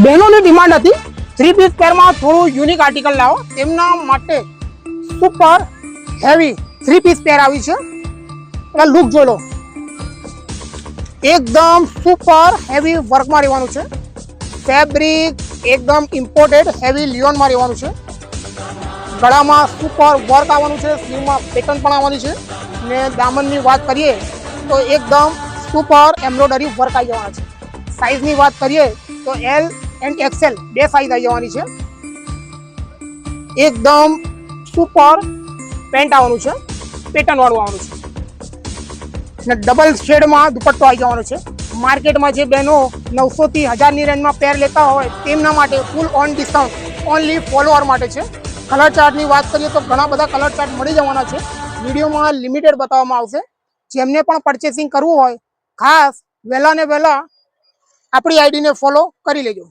બહેનોની ડિમાન્ડ હતી 3 પીસ પેરમાં થોડું યુનિક આર્ટિકલ લાવો, તેમના માટે સુપર હેવી 3 પીસ પેર આવી છે. એટલે લુક જોઈ લો, એકદમ સુપર હેવી વર્કમાં રહેવાનું છે. ફેબ્રિક એકદમ ઇમ્પોર્ટેડ હેવી લિયોનમાં રહેવાનું છે. ગળામાં સુપર વર્ક આવવાનું છે, સ્લીવમાં પેટર્ન પણ આવવાની છે. ને દામનની વાત કરીએ તો એકદમ સુપર એમ્બ્રોઇડરી વર્ક આવી જવાના છે. સાઇઝની વાત કરીએ તો એલ એન્ડ એક્સેલ 2 સાઇઝ આવી જવાની છે. એકદમ સુપર પેન્ટ આવવાનું છે, પેટર્ન વાળું આવવાનું છે. ને ડબલ શેડમાં દુપટ્ટો આવી જવાનો છે. માર્કેટમાં જે બહેનો 900 થી 1000ની રેન્જમાં પેર લેતા હોય તેમના માટે full on discount only follower માટે છે. કલર ચાર્ટની વાત કરીએ તો ઘણા બધા કલર ચાર્ટ મળી જવાના છે. વિડીયોમાં લિમિટેડ બતાવવામાં આવશે. જેમને પણ પરચેસિંગ કરવું હોય ખાસ વહેલા ને વહેલા આપણી આઈડીને ફોલો કરી લેજો.